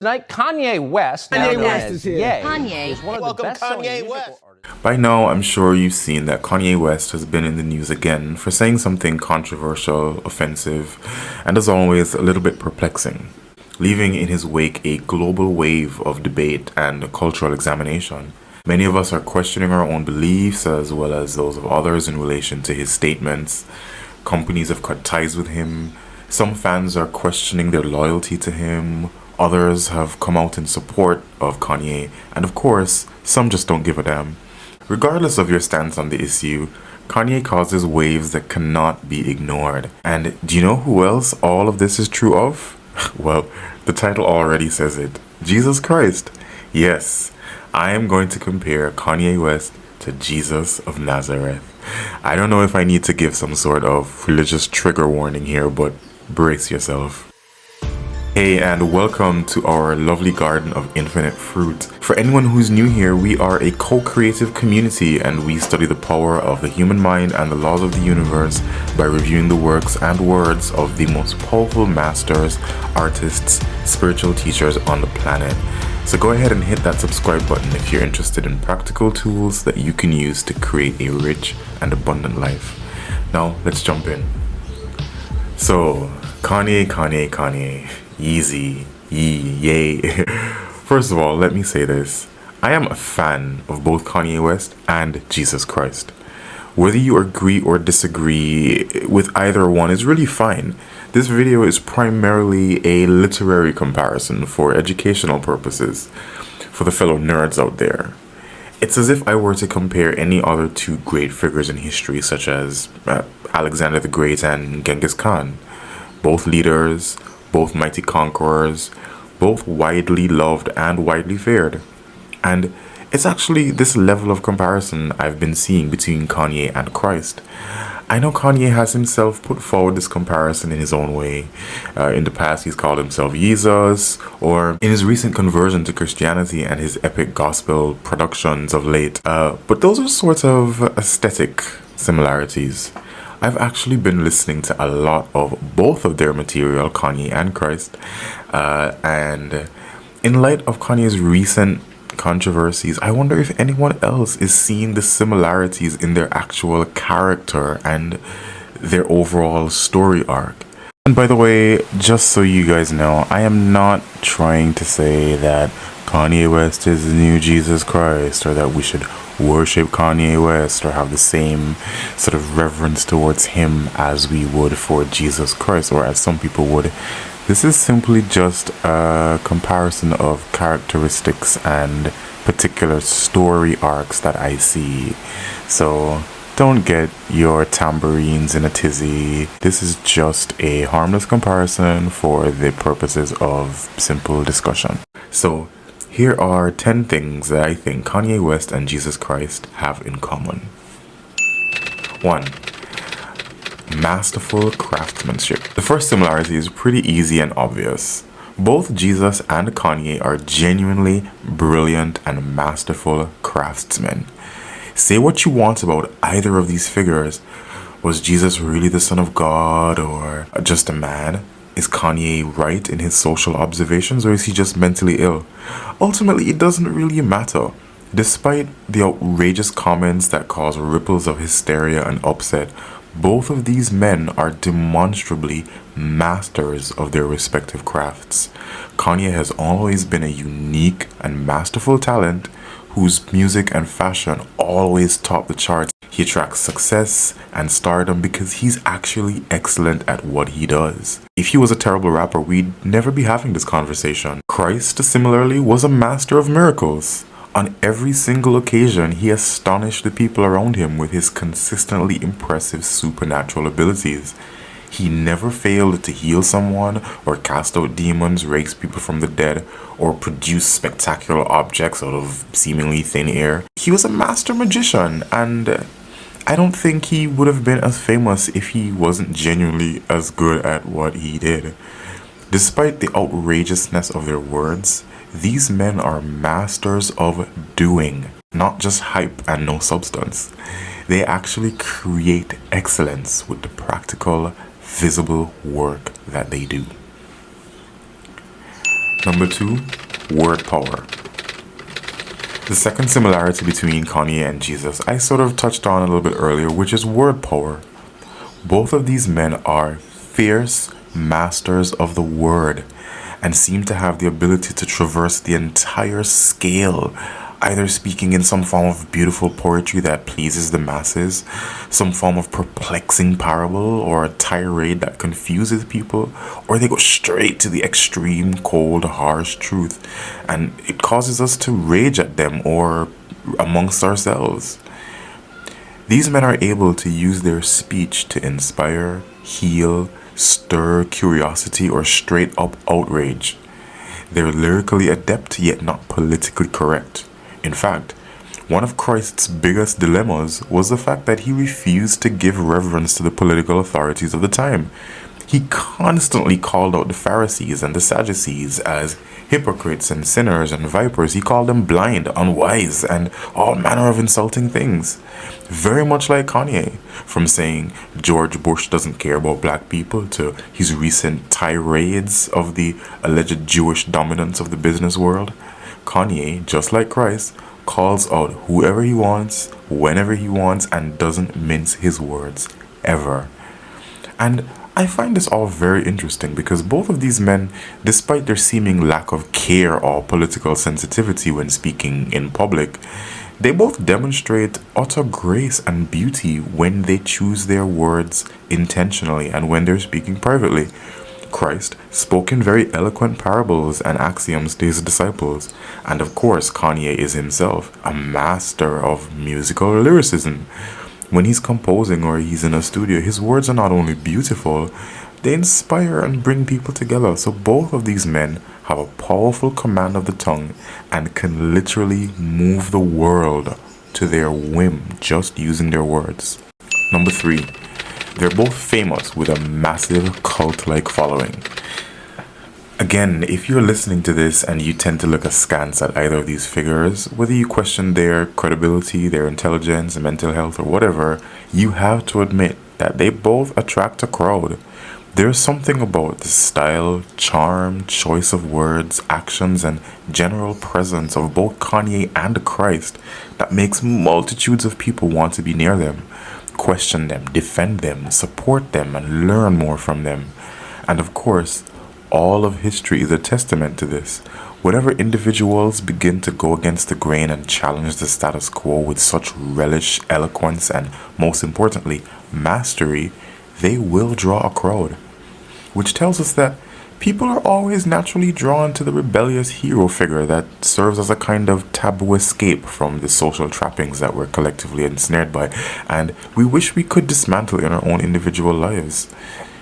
Tonight, Kanye West. Kanye West is here. Kanye is one of Welcome, the best-selling Kanye musical West. artists. By now, I'm sure you've seen that Kanye West has been in the news again for saying something controversial, offensive, and as always, a little bit perplexing, leaving in his wake a global wave of debate and cultural examination. Many of us are questioning our own beliefs as well as those of others in relation to his statements. Companies have cut ties with him. Some fans are questioning their loyalty to him. Others have come out in support of Kanye, and of course, some just don't give a damn. Regardless of your stance on the issue, Kanye causes waves that cannot be ignored. And do you know who else all of this is true of? Well, the title already says it. Jesus Christ. Yes, I am going to compare Kanye West to Jesus of Nazareth. I don't know if I need to give some sort of religious trigger warning here, but brace yourself. Hey, and welcome to our lovely garden of infinite fruit. For anyone who's new here, we are a co-creative community and we study the power of the human mind and the laws of the universe by reviewing the works and words of the most powerful masters, artists, spiritual teachers on the planet. So go ahead and hit that subscribe button if you're interested in practical tools that you can use to create a rich and abundant life. Now, let's jump in. So, Kanye. Yeezy, yay. First of all, let me say this. I am a fan of both Kanye West and Jesus Christ. Whether you agree or disagree with either one is really fine. This video is primarily a literary comparison for educational purposes for the fellow nerds out there. It's as if I were to compare any other two great figures in history, such as Alexander the Great and Genghis Khan. Both leaders, both mighty conquerors, both widely loved and widely feared. And it's actually this level of comparison I've been seeing between Kanye and Christ. I know Kanye has himself put forward this comparison in his own way. In the past, he's called himself Jesus, or in his recent conversion to Christianity and his epic gospel productions of late. But those are sort of aesthetic similarities. I've actually been listening to a lot of both of their material, Kanye and Christ, and in light of Kanye's recent controversies, I wonder if anyone else is seeing the similarities in their actual character and their overall story arc. And by the way, just so you guys know, I am not trying to say that Kanye West is the new Jesus Christ, or that we should worship Kanye West or have the same sort of reverence towards him as we would for Jesus Christ, or as some people would. This is simply just a comparison of characteristics and particular story arcs that I see. So don't get your tambourines in a tizzy. This is just a harmless comparison for the purposes of simple discussion. So here are 10 things that I think Kanye West and Jesus Christ have in common. 1. Masterful craftsmanship. The first similarity is pretty easy and obvious. Both Jesus and Kanye are genuinely brilliant and masterful craftsmen. Say what you want about either of these figures. Was Jesus really the Son of God or just a man? Is Kanye right in his social observations, or is he just mentally ill? Ultimately, it doesn't really matter. Despite the outrageous comments that cause ripples of hysteria and upset, both of these men are demonstrably masters of their respective crafts. Kanye has always been a unique and masterful talent whose music and fashion always top the charts. He attracts success and stardom because he's actually excellent at what he does. If he was a terrible rapper, we'd never be having this conversation. Christ, similarly, was a master of miracles. On every single occasion, he astonished the people around him with his consistently impressive supernatural abilities. He never failed to heal someone, or cast out demons, raise people from the dead, or produce spectacular objects out of seemingly thin air. He was a master magician, and I don't think he would have been as famous if he wasn't genuinely as good at what he did. Despite the outrageousness of their words, these men are masters of doing, not just hype and no substance. They actually create excellence with the practical, visible work that they do. Number 2, word power. The second similarity between Kanye and Jesus I sort of touched on a little bit earlier, which is word power. Both of these men are fierce masters of the word and seem to have the ability to traverse the entire scale, either speaking in some form of beautiful poetry that pleases the masses, some form of perplexing parable or a tirade that confuses people, or they go straight to the extreme, cold, harsh truth, and it causes us to rage at them or amongst ourselves. These men are able to use their speech to inspire, heal, stir curiosity, or straight up outrage. They're lyrically adept yet not politically correct. In fact, one of Christ's biggest dilemmas was the fact that he refused to give reverence to the political authorities of the time. He constantly called out the Pharisees and the Sadducees as hypocrites and sinners and vipers. He called them blind, unwise, and all manner of insulting things. Very much like Kanye, from saying George Bush doesn't care about black people to his recent tirades of the alleged Jewish dominance of the business world. Kanye, just like Christ, calls out whoever he wants, whenever he wants, and doesn't mince his words, ever. And I find this all very interesting because both of these men, despite their seeming lack of care or political sensitivity when speaking in public, they both demonstrate utter grace and beauty when they choose their words intentionally and when they're speaking privately. Christ spoke in very eloquent parables and axioms to his disciples, and of course Kanye is himself a master of musical lyricism. When he's composing or he's in a studio, his words are not only beautiful, they inspire and bring people together. So both of these men have a powerful command of the tongue and can literally move the world to their whim just using their words. Number 3, they're both famous with a massive cult-like following. Again, if you're listening to this and you tend to look askance at either of these figures, whether you question their credibility, their intelligence, mental health, or whatever, you have to admit that they both attract a crowd. There's something about the style, charm, choice of words, actions, and general presence of both Kanye and Christ that makes multitudes of people want to be near them, question them, defend them, support them, and learn more from them. And of course, all of history is a testament to this. Whenever individuals begin to go against the grain and challenge the status quo with such relish, eloquence, and most importantly, mastery, they will draw a crowd. Which tells us that people are always naturally drawn to the rebellious hero figure that serves as a kind of taboo escape from the social trappings that we're collectively ensnared by, and we wish we could dismantle in our own individual lives.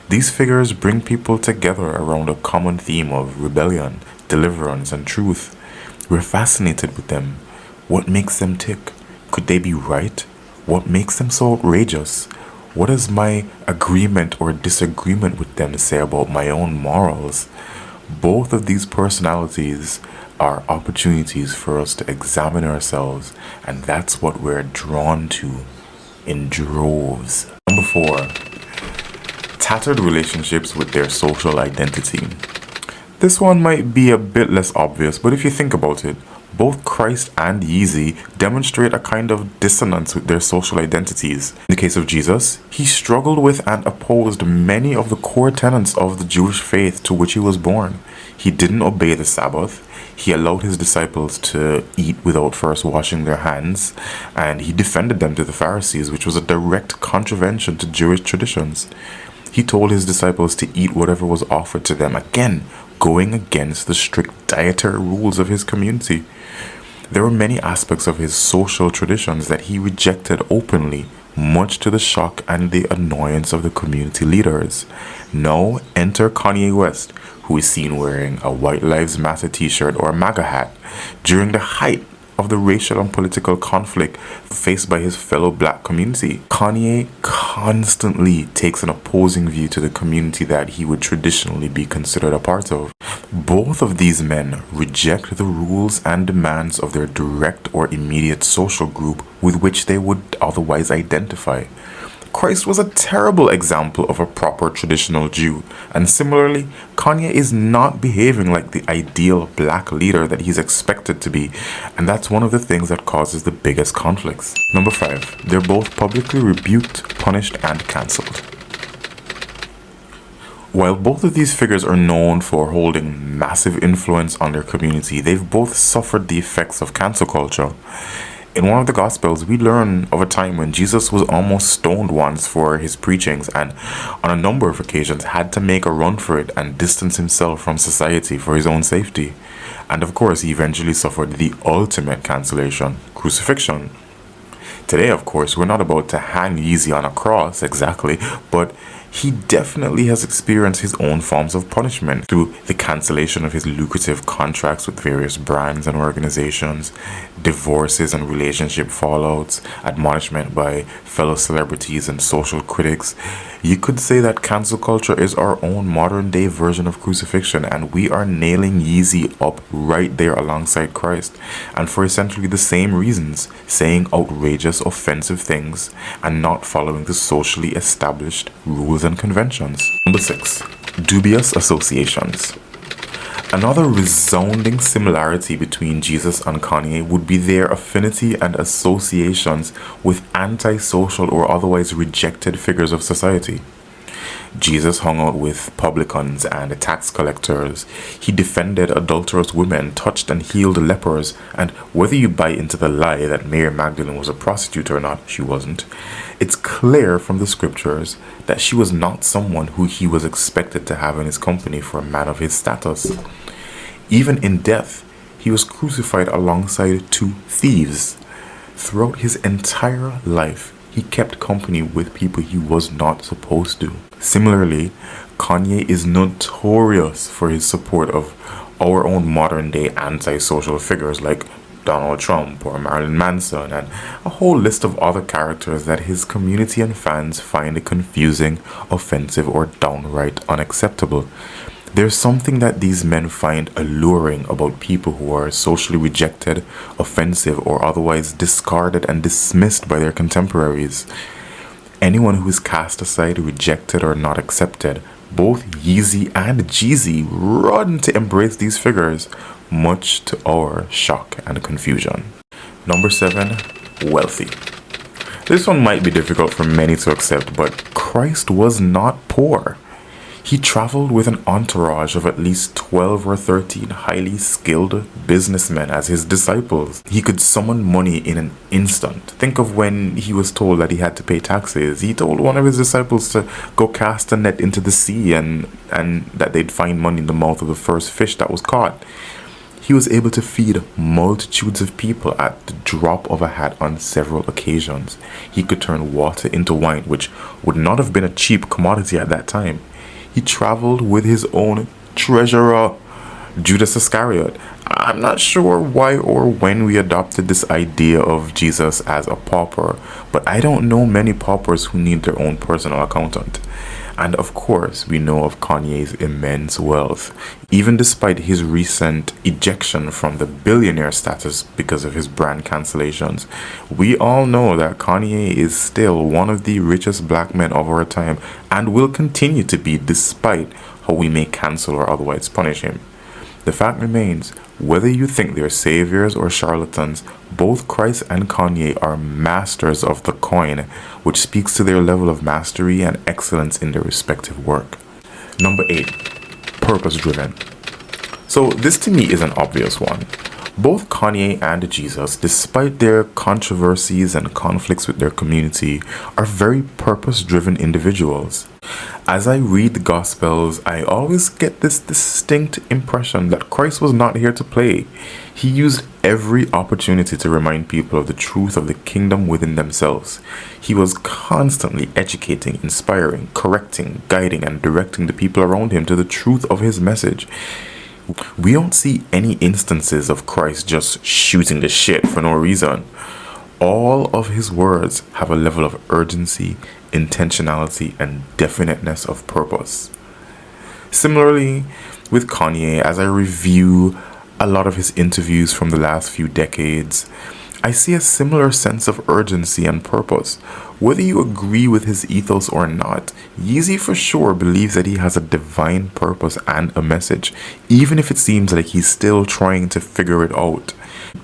These figures bring people together around a common theme of rebellion, deliverance, and truth. We're fascinated with them. What makes them tick? Could they be right? What makes them so outrageous? What does my agreement or disagreement with them say about my own morals? Both of these personalities are opportunities for us to examine ourselves, and that's what we're drawn to in droves. Number 4. Tattered relationships with their social identity. This one might be a bit less obvious, but if you think about it, both Christ and Yeezy demonstrate a kind of dissonance with their social identities. In the case of Jesus, he struggled with and opposed many of the core tenets of the Jewish faith to which he was born. He didn't obey the Sabbath, he allowed his disciples to eat without first washing their hands, and he defended them to the Pharisees, which was a direct contravention to Jewish traditions. He told his disciples to eat whatever was offered to them, again, going against the strict dietary rules of his community. There were many aspects of his social traditions that he rejected openly, much to the shock and the annoyance of the community leaders. Now enter Kanye West, who is seen wearing a White Lives Matter t-shirt or a MAGA hat during the height of the racial and political conflict faced by his fellow black community. Kanye constantly takes an opposing view to the community that he would traditionally be considered a part of. Both of these men reject the rules and demands of their direct or immediate social group with which they would otherwise identify. Christ was a terrible example of a proper traditional Jew, and similarly, Kanye is not behaving like the ideal black leader that he's expected to be, and that's one of the things that causes the biggest conflicts. Number 5, they're both publicly rebuked, punished, and cancelled. While both of these figures are known for holding massive influence on their community, they've both suffered the effects of cancel culture. In one of the Gospels, we learn of a time when Jesus was almost stoned once for his preachings and on a number of occasions had to make a run for it and distance himself from society for his own safety. And of course, he eventually suffered the ultimate cancellation, crucifixion. Today, of course, we're not about to hang Yeezy on a cross exactly, but he definitely has experienced his own forms of punishment through the cancellation of his lucrative contracts with various brands and organizations, divorces and relationship fallouts, admonishment by fellow celebrities and social critics. You could say that cancel culture is our own modern day version of crucifixion, and we are nailing Yeezy up right there alongside Christ, and for essentially the same reasons, saying outrageous, offensive things and not following the socially established rules and conventions. Number 6, dubious associations. Another resounding similarity between Jesus and Kanye would be their affinity and associations with antisocial or otherwise rejected figures of society. Jesus hung out with publicans and tax collectors. He defended adulterous women, touched and healed lepers, and whether you buy into the lie that Mary Magdalene was a prostitute or not, she wasn't. It's clear from the scriptures that she was not someone who he was expected to have in his company for a man of his status. Even in death, he was crucified alongside 2 thieves. Throughout his entire life, he kept company with people he was not supposed to. Similarly, Kanye is notorious for his support of our own modern day antisocial figures like Donald Trump or Marilyn Manson and a whole list of other characters that his community and fans find confusing, offensive, or downright unacceptable. There's something that these men find alluring about people who are socially rejected, offensive, or otherwise discarded and dismissed by their contemporaries. Anyone who is cast aside, rejected, or not accepted, both Yeezy and Jeezy run to embrace these figures, much to our shock and confusion. Number 7, wealthy. This one might be difficult for many to accept, but Christ was not poor. He traveled with an entourage of at least 12 or 13 highly skilled businessmen as his disciples. He could summon money in an instant. Think of when he was told that he had to pay taxes. He told one of his disciples to go cast a net into the sea and that they'd find money in the mouth of the first fish that was caught. He was able to feed multitudes of people at the drop of a hat on several occasions. He could turn water into wine, which would not have been a cheap commodity at that time. He traveled with his own treasurer, Judas Iscariot. I'm not sure why or when we adopted this idea of Jesus as a pauper, but I don't know many paupers who need their own personal accountant. And of course, we know of Kanye's immense wealth, even despite his recent ejection from the billionaire status because of his brand cancellations. We all know that Kanye is still one of the richest black men of our time and will continue to be despite how we may cancel or otherwise punish him. The fact remains, whether you think they're saviors or charlatans, both Christ and Kanye are masters of the coin, which speaks to their level of mastery and excellence in their respective work. Number 8, purpose-driven. So this to me is an obvious one. Both Kanye and Jesus, despite their controversies and conflicts with their community, are very purpose-driven individuals. As I read the Gospels, I always get this distinct impression that Christ was not here to play. He used every opportunity to remind people of the truth of the kingdom within themselves. He was constantly educating, inspiring, correcting, guiding, and directing the people around him to the truth of his message. We don't see any instances of Christ just shooting the shit for no reason. All of his words have a level of urgency, intentionality, and definiteness of purpose. Similarly, with Kanye, as I review a lot of his interviews from the last few decades, I see a similar sense of urgency and purpose. Whether you agree with his ethos or not, Yeezy for sure believes that he has a divine purpose and a message, even if it seems like he's still trying to figure it out.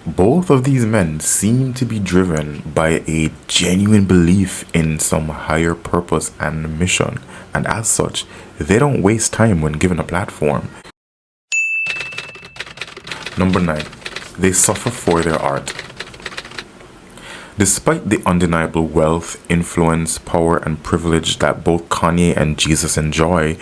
Both of these men seem to be driven by a genuine belief in some higher purpose and mission, and as such, they don't waste time when given a platform. Number 9. They suffer for their art. Despite the undeniable wealth, influence, power, and privilege that both Kanye and Jesus enjoy,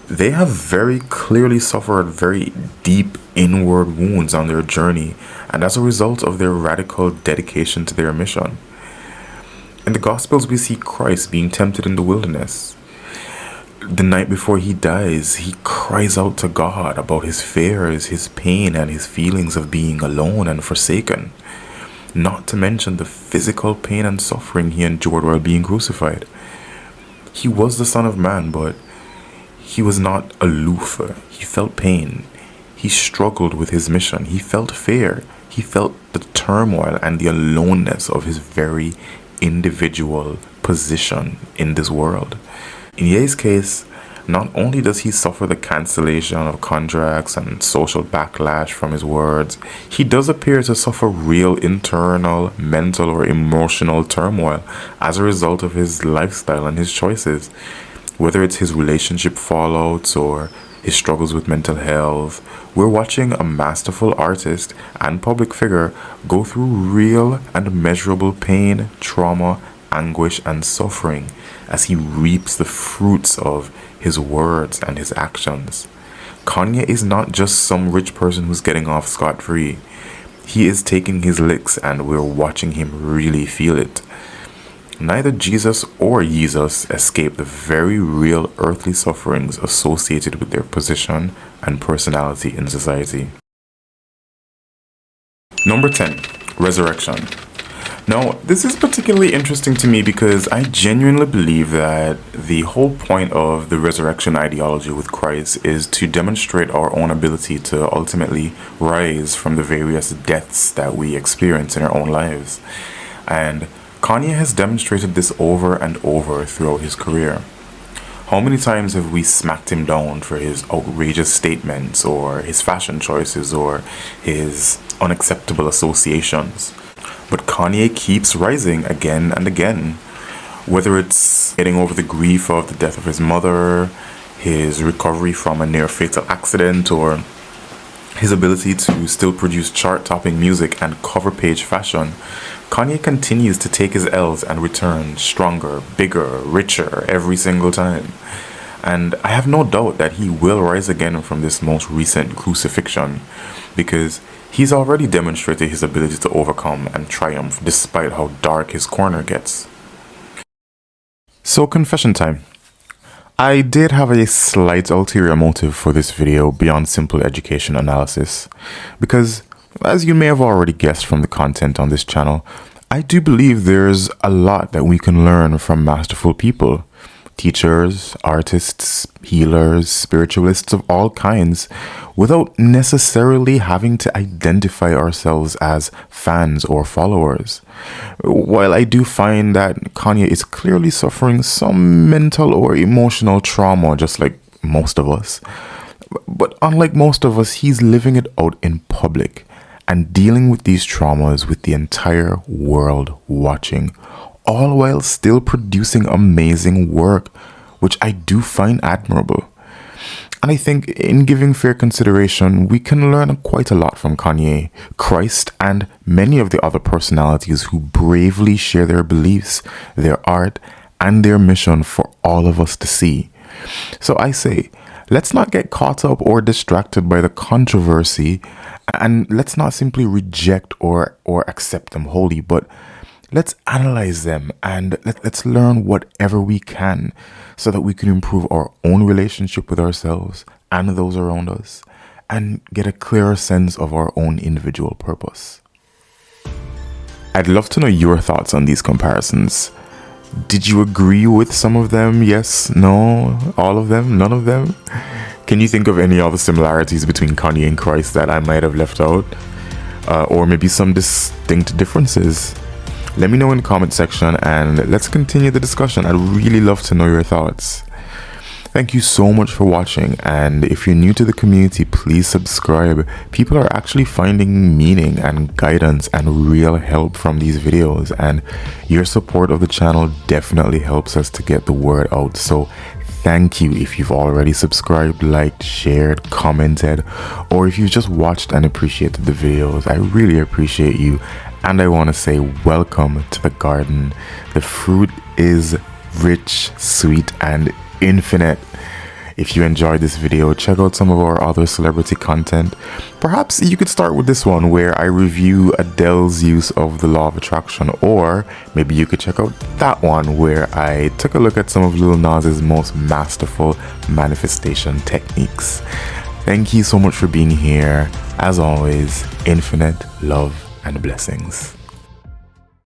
they have very clearly suffered very deep inward wounds on their journey, and as a result of their radical dedication to their mission. In the Gospels, we see Christ being tempted in the wilderness. The night before he dies, he cries out to God about his fears, his pain, and his feelings of being alone and forsaken. Not to mention the physical pain and suffering he endured while being crucified. He was the Son of Man, but he was not aloof. He felt pain. He struggled with his mission. He felt fear. He felt the turmoil and the aloneness of his very individual position in this world. In Ye's case, not only does he suffer the cancellation of contracts and social backlash from his words, he does appear to suffer real internal, mental, or emotional turmoil as a result of his lifestyle and his choices. Whether it's his relationship fallouts or his struggles with mental health, we're watching a masterful artist and public figure go through real and measurable pain, trauma, anguish, and suffering as he reaps the fruits of his words and his actions. Kanye is not just some rich person who's getting off scot-free. He is taking his licks and we're watching him really feel it. Neither Jesus or Yeezus escape the very real earthly sufferings associated with their position and personality in society. Number 10. Resurrection. Now, this is particularly interesting to me because I genuinely believe that the whole point of the resurrection ideology with Christ is to demonstrate our own ability to ultimately rise from the various deaths that we experience in our own lives. And Kanye has demonstrated this over and over throughout his career. How many times have we smacked him down for his outrageous statements or his fashion choices or his unacceptable associations? But Kanye keeps rising again and again. Whether it's getting over the grief of the death of his mother, his recovery from a near-fatal accident, or his ability to still produce chart-topping music and cover-page fashion, Kanye continues to take his L's and return stronger, bigger, richer every single time. And I have no doubt that he will rise again from this most recent crucifixion, because he's already demonstrated his ability to overcome and triumph despite how dark his corner gets. So, confession time. I did have a slight ulterior motive for this video beyond simple education analysis, because as you may have already guessed from the content on this channel, I do believe there's a lot that we can learn from masterful people. Teachers, artists, healers, spiritualists of all kinds, without necessarily having to identify ourselves as fans or followers. While I do find that Kanye is clearly suffering some mental or emotional trauma, just like most of us, but unlike most of us, he's living it out in public and dealing with these traumas with the entire world watching, all while still producing amazing work, which I do find admirable. And I think in giving fair consideration, we can learn quite a lot from Kanye, Christ, and many of the other personalities who bravely share their beliefs, their art, and their mission for all of us to see. So I say, let's not get caught up or distracted by the controversy, and let's not simply reject or accept them wholly, but let's analyze them and let's learn whatever we can so that we can improve our own relationship with ourselves and those around us and get a clearer sense of our own individual purpose. I'd love to know your thoughts on these comparisons. Did you agree with some of them? Yes? No? All of them? None of them? Can you think of any other similarities between Kanye and Christ that I might have left out? or maybe some distinct differences? Let me know in the comment section and let's continue the discussion. I'd really love to know your thoughts. Thank you so much for watching, and if you're new to the community, please subscribe. People are actually finding meaning and guidance and real help from these videos, and your support of the channel definitely helps us to get the word out. So thank you if you've already subscribed, liked, shared, commented, or if you've just watched and appreciated the videos. I really appreciate you, and I want to say welcome to the garden. The fruit is rich, sweet, and infinite. If you enjoyed this video, check out some of our other celebrity content. Perhaps you could start with this one where I review Adele's use of the law of attraction, or maybe you could check out that one where I took a look at some of Lil Nas's most masterful manifestation techniques. Thank you so much for being here. As always, infinite love and blessings.